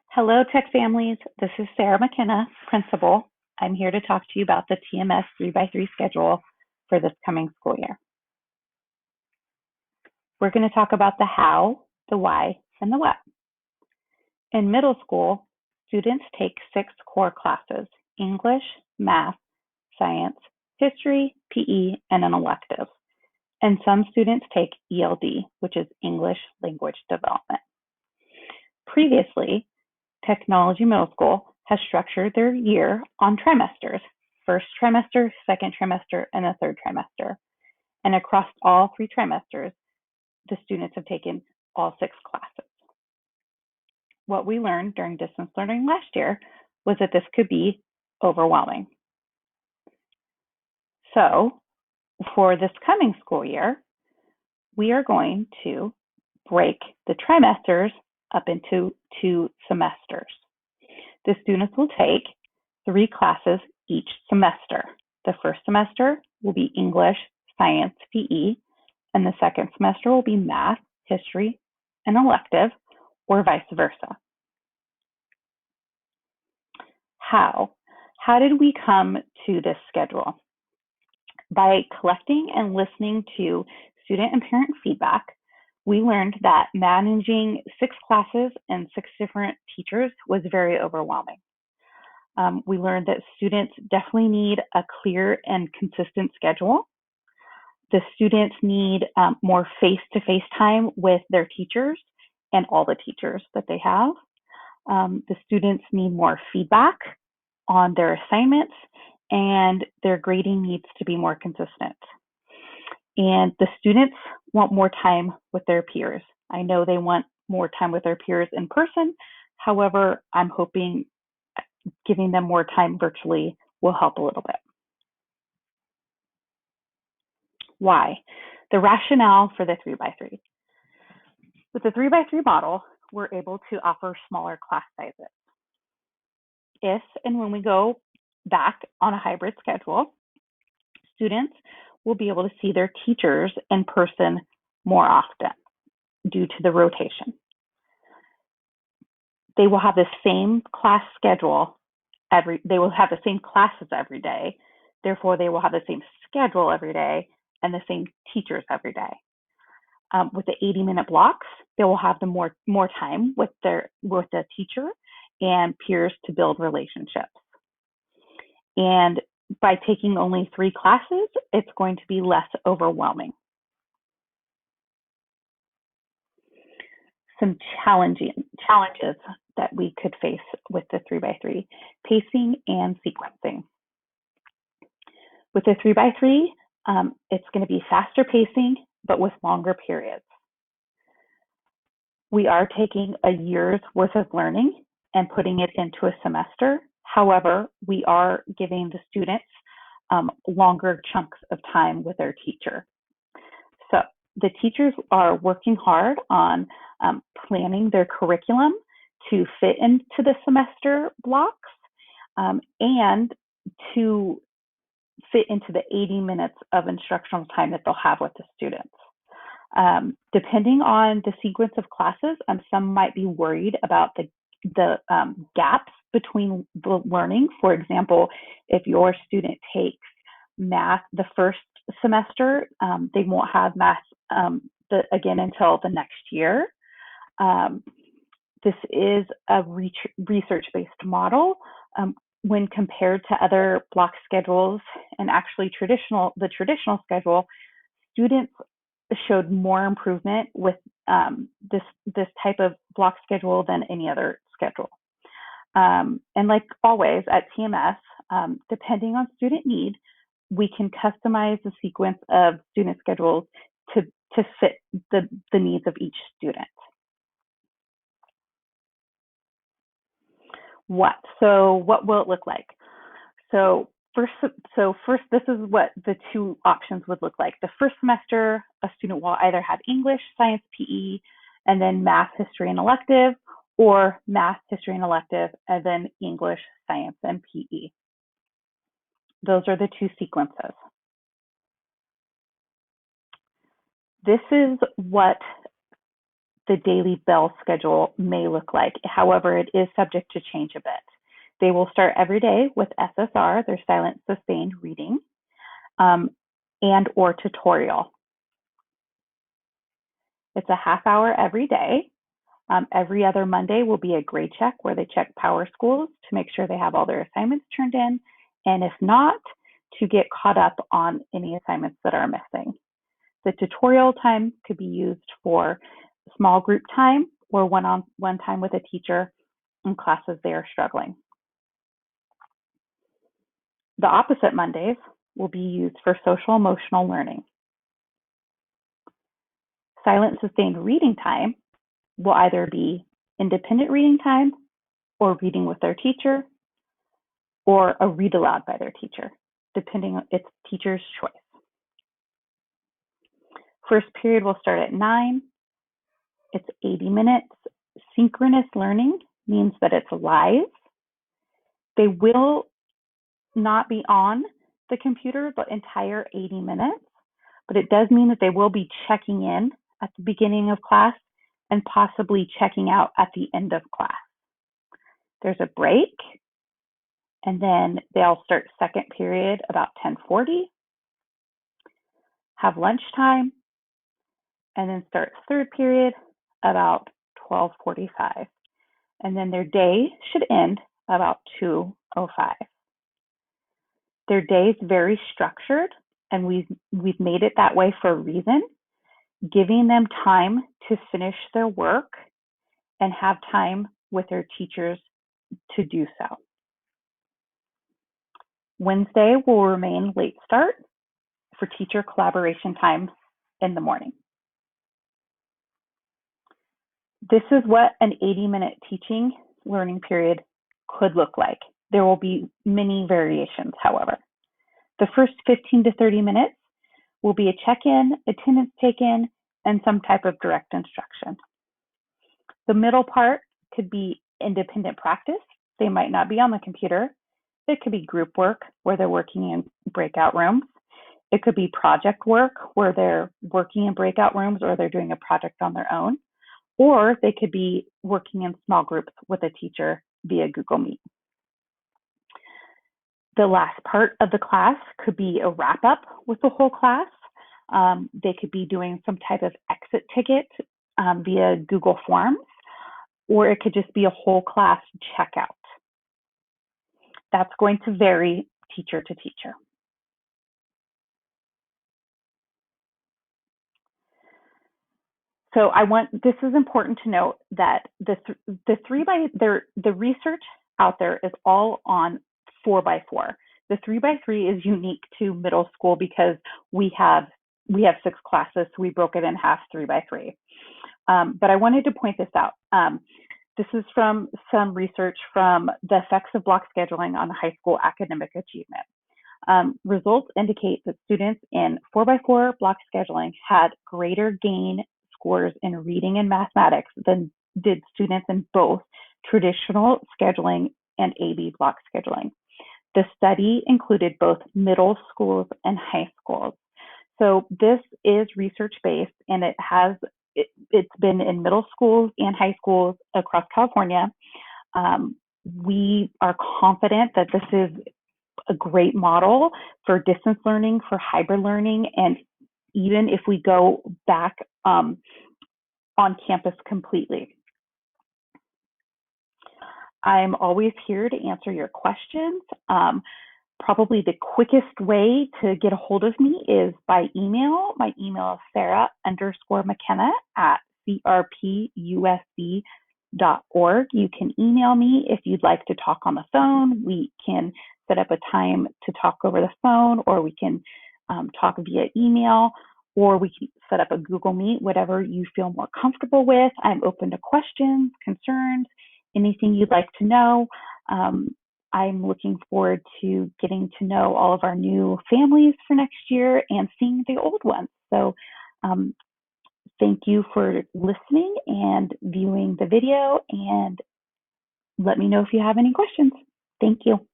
Hello, Tech families. This is Sarah McKenna, principal. I'm here to talk to you about the TMS 3x3 schedule for this coming school year. We're going to talk about the how, the why, and the what. In middle school, students take 6 core classes: English, math, science, history, PE, and an elective. And some students take ELD, which is English Language Development. Previously, Technology Middle School has structured their year on trimesters: first trimester, second trimester, and the third trimester. And across all 3 trimesters, the students have taken all 6 classes. What we learned during distance learning last year was that this could be overwhelming. So for this coming school year, we are going to break the trimesters up into 2 semesters. The students will take 3 classes each semester. The first semester will be English, science, PE, and the second semester will be math, history, and elective, or vice versa. How? How did we come to this schedule? By collecting and listening to student and parent feedback, we learned that managing 6 classes and 6 different teachers was very overwhelming. We learned that students definitely need a clear and consistent schedule. The students need more face-to-face time with their teachers and all the teachers that they have. The students need more feedback on their assignments, and their grading needs to be more consistent. And the students want more time with their peers. I know they want more time with their peers in person. However, I'm hoping giving them more time virtually will help a little bit. Why? The rationale for the 3x3. With the 3x3 model, we're able to offer smaller class sizes. If and when we go back on a hybrid schedule, students will be able to see their teachers in person more often due to the rotation. They will have the same class schedule they will have the same classes every day. Therefore, they will have the same schedule every day and the same teachers every day. With the 80-minute blocks, they will have the more time with the teacher and peers to build relationships. And by taking only 3 classes, it's going to be less overwhelming. Some challenges that we could face with the 3x3: pacing and sequencing. With the 3x3, it's going to be faster pacing, but with longer periods. We are taking a year's worth of learning and putting it into a semester. However, we are giving the students longer chunks of time with their teacher. So the teachers are working hard on planning their curriculum to fit into the semester blocks and to fit into the 80 minutes of instructional time that they'll have with the students. Depending on the sequence of classes, some might be worried about the gaps between the learning. For example, if your student takes math the first semester, they won't have math again until the next year. This is a research-based model. When compared to other block schedules and actually the traditional schedule, students showed more improvement with this type of block schedule than any other schedule. And like always at TMS, depending on student need, we can customize the sequence of student schedules to fit the needs of each student. So what will it look like? So first, this is what the 2 options would look like. The first semester, a student will either have English, science, PE, and then math, history, and elective, or math, history, and elective, and then English, science, and PE. Those are the 2 sequences. This is what the daily bell schedule may look like. However, it is subject to change a bit. They will start every day with SSR, their silent sustained reading, and or tutorial. It's a half hour every day. Every other Monday will be a grade check where they check PowerSchools to make sure they have all their assignments turned in, and if not, to get caught up on any assignments that are missing. The tutorial time could be used for small group time or one-on-one time with a teacher in classes they are struggling. The opposite Mondays will be used for social emotional learning. Silent sustained reading time will either be independent reading time or reading with their teacher or a read aloud by their teacher, depending on its teacher's choice. First period will start at 9. It's 80 minutes. Synchronous learning means that it's live. They will not be on the computer the entire 80 minutes, but it does mean that they will be checking in at the beginning of class and possibly checking out at the end of class. There's a break, and then they'll start second period about 10:40, have lunchtime, and then start third period about 12:45. And then their day should end about 2:05. Their day is very structured, and we've made it that way for a reason, giving them time to finish their work and have time with their teachers to do so. Wednesday will remain late start for teacher collaboration time in the morning. This is what an 80-minute teaching learning period could look like. There will be many variations, however. The first 15 to 30 minutes will be a check-in, attendance taken, and some type of direct instruction. The middle part could be independent practice. They might not be on the computer. It could be group work where they're working in breakout rooms. It could be project work where they're working in breakout rooms or they're doing a project on their own. Or they could be working in small groups with a teacher via Google Meet. The last part of the class could be a wrap up with the whole class. They could be doing some type of exit ticket via Google Forms, or it could just be a whole class checkout. That's going to vary teacher to teacher. So this is important to note that the research out there is all on 4x4. The 3x3 is unique to middle school because we have 6 classes, so we broke it in half 3x3. But I wanted to point this out. This is from some research from the effects of block scheduling on high school academic achievement. Results indicate that students in 4x4 block scheduling had greater gain scores in reading and mathematics than did students in both traditional scheduling and AB block scheduling. The study included both middle schools and high schools. So this is research-based, and it's been in middle schools and high schools across California. We are confident that this is a great model for distance learning, for hybrid learning, and even if we go back on campus completely. I'm always here to answer your questions. Probably the quickest way to get a hold of me is by email. My email is sarah_mckenna@crpusc.org. You can email me if you'd like to talk on the phone. We can set up a time to talk over the phone, or we can talk via email, or we can set up a Google Meet, whatever you feel more comfortable with. I'm open to questions, concerns, anything you'd like to know. I'm looking forward to getting to know all of our new families for next year and seeing the old ones. So thank you for listening and viewing the video, and let me know if you have any questions. Thank you.